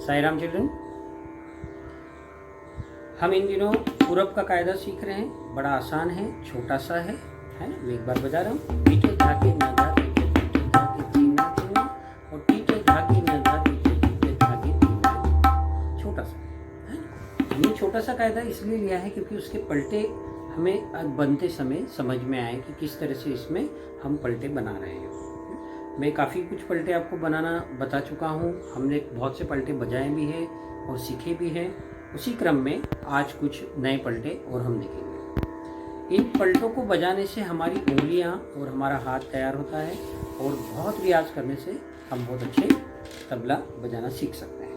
Sai Ram children, हम इन दिनों पूरब का कायदा सीख रहे हैं। बड़ा आसान है, छोटा सा है ना। मैं एक बार बजा रहा हूँ। टीटे धागे न धागे टीटे धागे तीना तीना, और टीटे धागे न धागे टीटे धागे तीना। छोटा सा है ना। हमने छोटा सा कायदा इसलिए लिया है क्योंकि उसके पलटे हमें बनते समय समझ में आए कि किस तरह से इसमें हम पलटे बना रहे हैं। मैं काफ़ी कुछ पलटे आपको बनाना बता चुका हूँ। हमने बहुत से पलटे बजाए भी हैं और सीखे भी हैं। उसी क्रम में आज कुछ नए पलटे और हम देखेंगे। इन पलटों को बजाने से हमारी उंगलियाँ और हमारा हाथ तैयार होता है, और बहुत रियाज करने से हम बहुत अच्छे तबला बजाना सीख सकते हैं।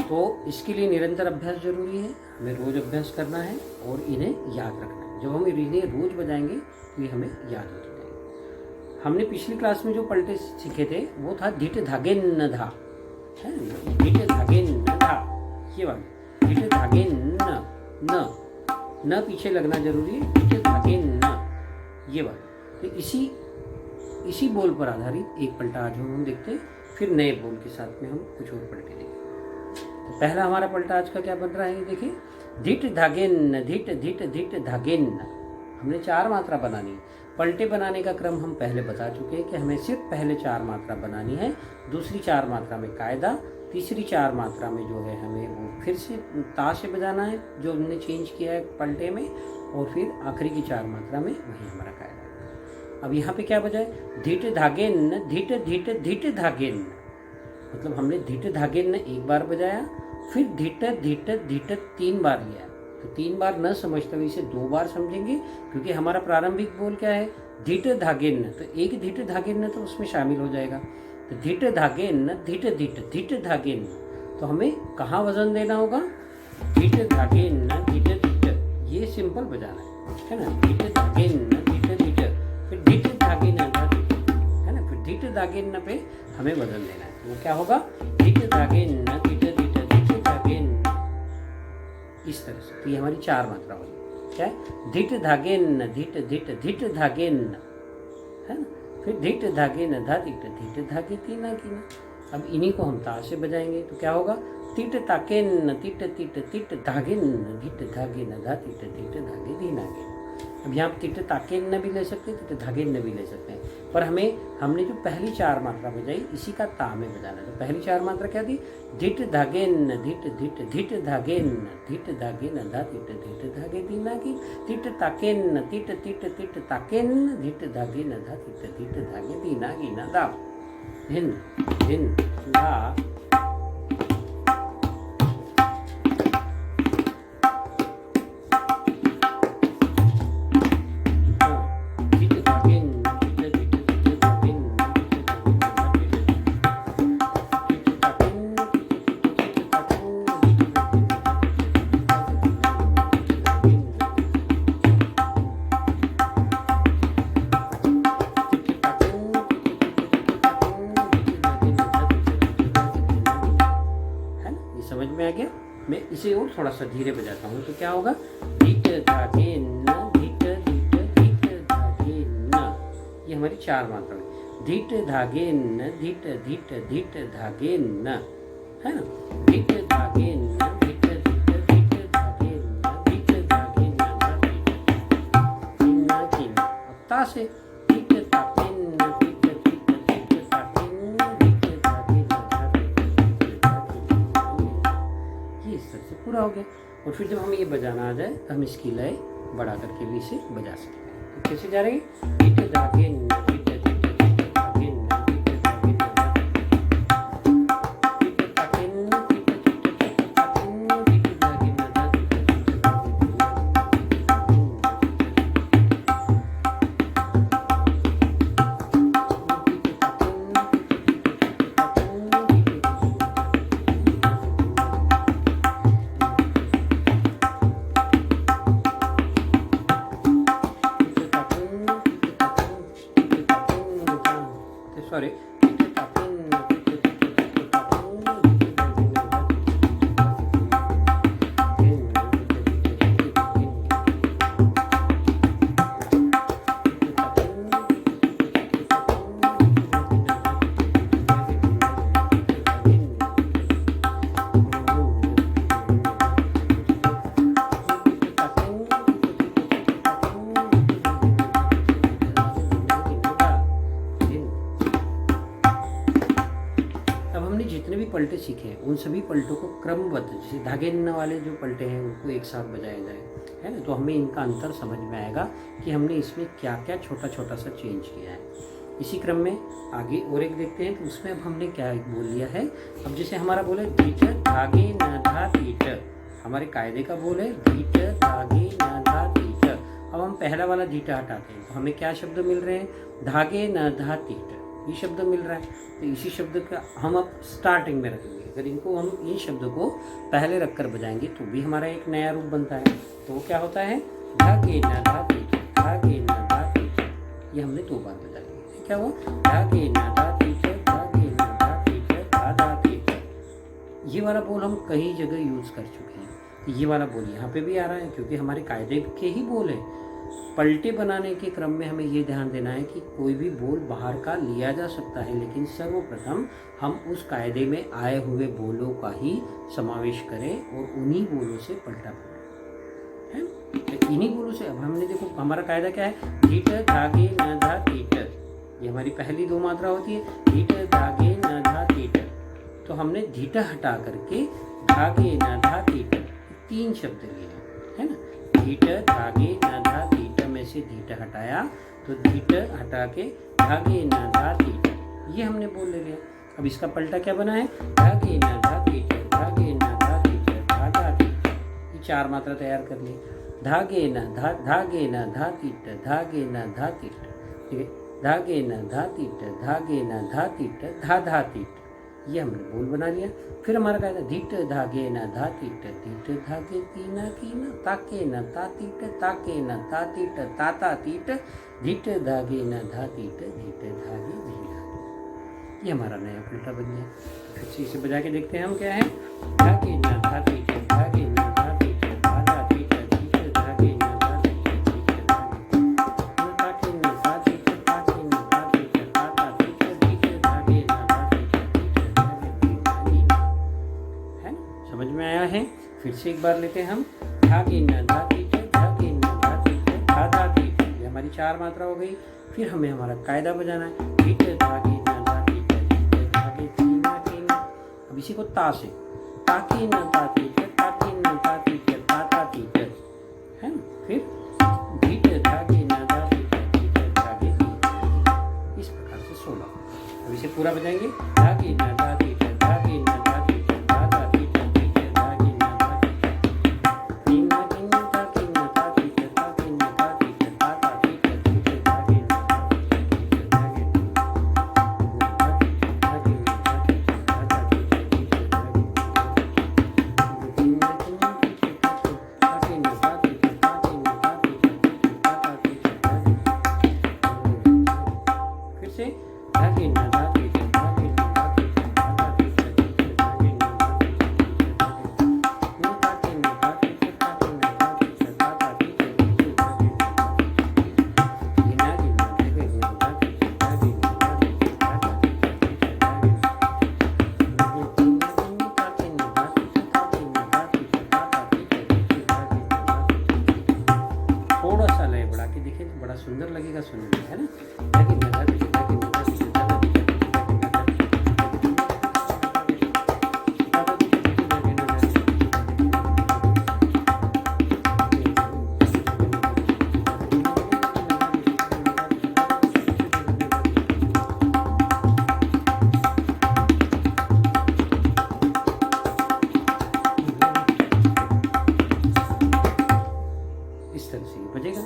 तो इसके लिए निरंतर अभ्यास जरूरी है। हमें रोज़ अभ्यास करना है और इन्हें याद रखना है। जब हम इन्हें रोज़ बजाएंगे तो ये हमें याद होते जाएंगे। हमने पिछली क्लास में जो पलटे सीखे थे वो था धीट धागे न धा, है ना। धीट धागे न धा, ये वाला धीट धागे न पीछे लगना जरूरी है। धीट धागे न, ये वाला। तो इसी बोल पर आधारित एक पलटा आज हम देखते हैं, फिर नए बोल के साथ में हम कुछ और पलटे देखेंगे। तो पहला हमारा पलटा आज का क्या बन रहा है, देखिए। धीट धागे न, धीट धीट धीट धागे न। हमने 4 मात्रा बनानी है। पलटे बनाने का क्रम हम पहले बता चुके हैं कि हमें सिर्फ पहले 4 मात्रा बनानी है, दूसरी 4 मात्रा में कायदा, तीसरी 4 मात्रा में जो है हमें वो फिर से ता से बजाना है जो हमने चेंज किया है पलटे में, और फिर आखिरी की 4 मात्रा में वही हमारा कायदा है। अब यहाँ पे क्या बजाए, धीट धागे न, धीट धीट धीट धागे न। मतलब हमने धीट धागे न एक बार बजाया, फिर धीट धीट धीट 3 बार लिया। तो 3 बार न समझते हुए इसे 2 बार समझेंगे, क्योंकि हमारा प्रारंभिक बोल क्या है, धीट धागे न। तो एक धीट धागे न तो उसमें शामिल हो जाएगा। तो धीट धागे न, धीट धीट धीट धागे न। तो हमें कहाँ वजन देना होगा, धीट धागे न, धीट धीट। ये सिंपल बजाना है ना। धीट धागे न, धीट धीट, फिर धीट धागे न, है ना। फिर धीट धागे न पे हमें वजन देना है। तो वो क्या होगा, धीट धागे न, धीट धीट धीट धागे न, इस तरह से। तो ये हमारी 4 मात्रा होगी। क्या है, धीट धागे न, धीट धीट धीट धागे न, है ना। फिर धीट धागे न धा, धीट धीट धागे तीना कीना। अब इन्हीं को हम ता से बजाएंगे। तो क्या होगा, तीट ताके न, तीट तीट तीट धागे न, धीट धागे न धा, तीट तीट धागे धीना गे। अब यहाँ पर तीट ताके न भी ले सकते हैं, तीट धागे न भी ले सकते हैं, पर हमने जो पहली 4 मात्रा बजाई इसी का ता में बजाना है। तो पहली 4 मात्रा क्या थी, धीट धागे न, धीट धीट धीट धागे न, धीट धागे न धा, तीट धीट धागे धीना की। तीट ताके न, तीट तीट तीट ताके न, धीट धागे न धा, तीट धीट धागे धीना की ना दा। धिन धिन धा, समझ में आ गया। मैं इसे और थोड़ा सा धीरे बजाता हूँ। तो क्या होगा, धीट धागे न, धीट धीट धीट धागे न। ये हमारी 4 मात्रा है। धीट धागे न, धीट धीट धीट धागे न, है ना। धीट धागे न, धीट धीट धीट धागे न, धीट धागे न, कीना कीना। अब ता से धीट ताके न, धीट धीट धीट ताके न, धीट धागे न धा, धीट धागे न। इस तरह से पूरा हो गया। और फिर जब हमें ये बजाना आ जाए तो हम इसकी लय बढ़ा करके भी इसे बजा सकते हैं। तो कैसे जा रहे हैं, धीट धागे न, धीट धीट धीट धागे न, धीट धागे न धा, धीट ताके न, धीट धीट धीट ताके न, धीट धागे न धा, धीट धीट धागे सॉरी पलटे सीखे हैं उन सभी पलटों को क्रमबद्ध, जैसे धागे न वाले जो पलटे हैं उनको एक साथ बजाया जाए, है ना, तो हमें इनका अंतर समझ में आएगा कि हमने इसमें क्या क्या छोटा छोटा सा चेंज किया है। इसी क्रम में आगे और एक देखते हैं, तो उसमें अब हमने क्या बोल लिया है। अब जैसे हमारा बोल है धीट धागे न धा तीट, हमारे कायदे का बोल है धीट धागे न धा तीट। अब हम पहला वाला धीटा हटाते हैं तो हमें क्या शब्द मिल रहे हैं, धागे न धा तीट, ये शब्द मिल रहा है। तो इसी शब्द का हम अब स्टार्टिंग में रखेंगे। अगर इनको हम इन शब्दों को पहले रखकर बजाएंगे तो भी हमारा एक नया रूप बनता है। तो वो क्या होता है, धागे न धा तीट, धागे न धा तीट, ये हमने 2 बार बजा लिया। क्या हुआ, धागे न धा तीट, धागे न धा तीट, धा धा तीट। ये वाला बोल हम कई जगह यूज कर चुके हैं। ये वाला बोल यहाँ पे भी आ रहा है क्योंकि हमारे कायदे के ही बोल है। पलटे बनाने के क्रम में हमें ये ध्यान देना है कि कोई भी बोल बाहर का लिया जा सकता है, लेकिन सर्वप्रथम हम उस कायदे में आए हुए बोलों का ही समावेश करें और उन्हीं बोलों से पलटा पड़े, है। तो इन्हीं बोलों से अब हमने देखो हमारा कायदा क्या है, धीट धागे न धा तीट, ये हमारी पहली 2 मात्रा होती है, धीट धागे न धा तीट। तो हमने धीटा हटा करके धागे न धा तीट 3 शब्द लिए, है ना। धीट धागे न धा तीट में से धीट हटाया तो धीट हटा के धागे न धा तीट, ये हमने बोल ले लिया। अब इसका पलटा क्या बना है, धागे न धा तीट, धागे न धा तीट, धा धा तीट। ये 4 मात्रा तैयार कर ली। धागे न धा, धागे न धा तीट, धागे न धा तीट, ठीक है। धागे न धा तीट, धागे न धा तीट, धा धा तीट, ये हमने बोल बना लिया। फिर हमारा कहता है धीट धागे न धा तीट, धीट धागे तीना कीना, ताके न ता तीट, ताके न ता तीट, ताता तीट, धीट धागे न धा तीट, धीट धागे धीना। ये हमारा नया पलटा बन गया। फिर से इसे बजा के देखते हैं हम क्या है, धागे न धा तीट, धागे न धा तीट, धा धा तीट, धीट धागे न धा तीट, धीट धागे, ताके न ता तीट, ताके न ता तीट, ताता तीट, धीट धागे न धा तीट, है। समझ में आया है। फिर से एक बार लेते हैं हम, धागे न धा तीट, धागे न धा तीट, धा धा तीट, ये हमारी 4 मात्रा हो गई। फिर हमें हमारा कायदा बजाना है, धीट धागे न धा तीट, धीट धागे तीना कीना। अब इसी को ता से, ताके न ता तीट, ताके न ता तीट, ताता तीट, है ना। फिर धीट धागे न धा तीट, धीट धागे तीना, इस प्रकार से 16। अब इसे पूरा बजाएंगे, धागे न धा तीट, धागे न धा तीट, धाता तीट, धीट धागे न धा तीट, तीना कीना, ताके न ता तीट, ताके न ता तीट, ताता तीट, धीट धागे न धा तीट, धीट धागे तीना, धागे न धा तीट, धाता तीट, धीट धागे तीना कीना, ताके न ता तीट, ताके न ता तीट, धीट ताता तीट, धागे। फिर से धागे न धा तीट, धागे न धा तीट, धाता तीट, धीट धागे न धा तीट, धीट धागे, न ताके न धा तीट, ताके न धा तीट, ताता तीट, धीट धागे न धा तीट, गिना गिना धागे न धा तीट, धागे न धा तीट, धाता तीट, धीट धागे, धागे गिना गिना ताके न धा तीट, ताके न धा तीट, ताता तीट, धीट धागे न धा तीट। थोड़ा सा लय बढ़ा के देखिए तो बड़ा सुंदर लगेगा सुनने में, है ना। धागे न धा तीट, धागे न धा तीट, ताता तीट, धागे न धा तीट, ताता तीट, धागे न धा तीट, इस तरह से ये बजेगा।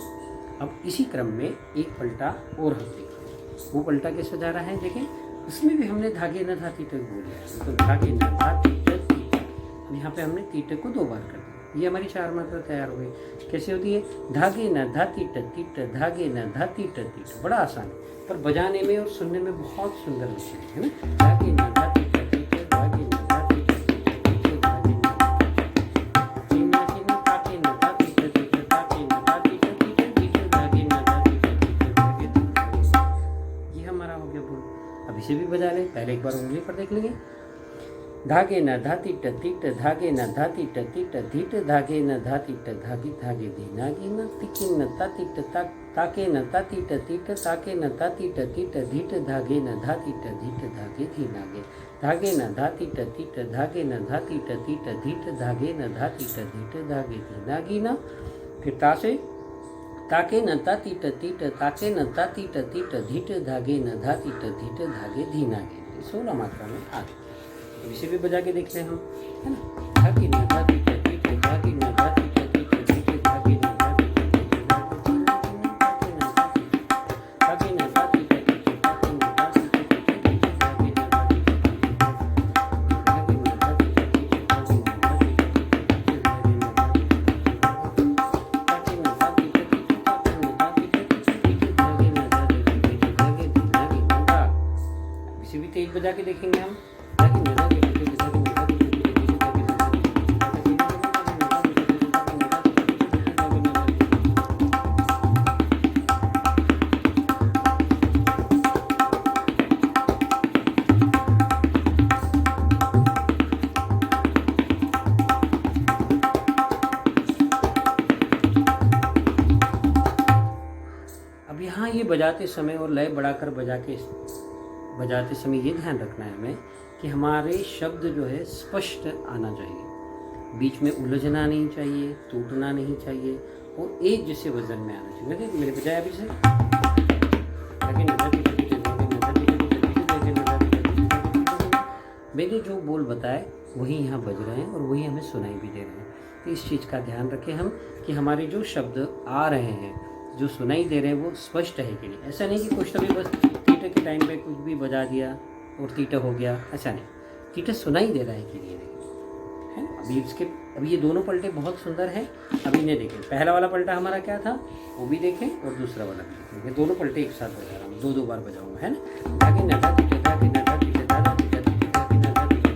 अब इसी क्रम में एक पलटा और हम देखेंगे। वो पलटा कैसे जा रहा है देखें, उसमें भी हमने धागे न धा तीट बोल दिया, तो धागे न धा तीट तीट। अब यहाँ पे हमने तीट को 2 बार कर दिया। ये हमारी 4 मात्रा तैयार हो गई। कैसे होती है, धागे न धा तीट तीट, धागे न धा तीट तीट। बड़ा आसान है पर बजाने में और सुनने में बहुत सुंदर लगता है ना। धागे न धा तीट तीट, धागे न धा तीट तीट, तीट धागे न धा कीना कीना, ताके न धा तीट तीट, ताके न धा तीट तीट, तीट धागे न धा तीट, तीट धागे तीट। ये हमारा हो गया बोल। अब इसे भी बजा लें। पहले एक बार उंगली पर देख लेंगे, धागे न धा तीट तीट, धागे न धा तीट तीट, धीट धागे न धा तीट, धागे धागे दीना कीना, तिकिन ता तीट, ताक ताके न तातीट तीट ताके न तातीट तीट धीट धागे न धातीट धीट धागे धी नागे धागे न धातीट तीट धागे न धातीट तीट धीट धागे न धातीट धीट धागे धी नागी ना। फिर ता से ताके न तातीट तीट ताके न तातीट तीट धीट धागे न धातीट धीट धागे धी नागे। 16 मात्रा में आगे इसे भी बजा के देख लें हम, है ना। धागे न धातीट तीट धागे न धातीट तीट धीट धागे न तेज बजा के देखेंगे हम। अब यहाँ ये बजाते समय और लय बढ़ाकर बजाते समय ये ध्यान रखना है हमें कि हमारे शब्द जो है स्पष्ट आना चाहिए, बीच में उलझना नहीं चाहिए, टूटना नहीं चाहिए और एक जैसे वजन में आना चाहिए। देखिए मेरे बजाय अभी से मैंने जो बोल बताए वही यहाँ बज रहे हैं और वही हमें सुनाई भी दे रहे हैं। तो इस चीज़ का ध्यान रखें हम कि हमारे जो शब्द आ रहे हैं, जो सुनाई दे रहे हैं, वो स्पष्ट है कि नहीं। ऐसा नहीं कि कुछ तभी बस तीटे के टाइम पे कुछ भी बजा दिया और तीटा हो गया, ऐसा नहीं। तीटा सुनाई दे रहा है कि नहीं, है ना। अभी ये दोनों पलटे बहुत सुंदर हैं। अभी इन्हें देखें, पहला वाला पलटा हमारा क्या था वो भी देखें और दूसरा वाला भी देखें। मैं दोनों पलटे एक साथ बजा रहा हूँ, दो बार बजाऊंगा, है ना। धागे नधा तीटे धागे नधा तीटे धागा तीटा तीटे धागे नधा तीटे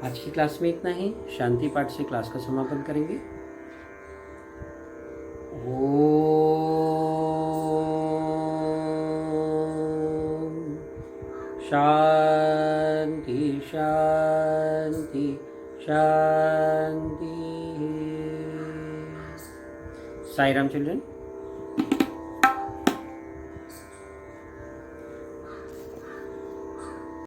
आज की क्लास में इतना ही। शांति पाठ से क्लास का समापन करेंगे। ओम शांति शांति शांति। साई राम चिल्ड्रन।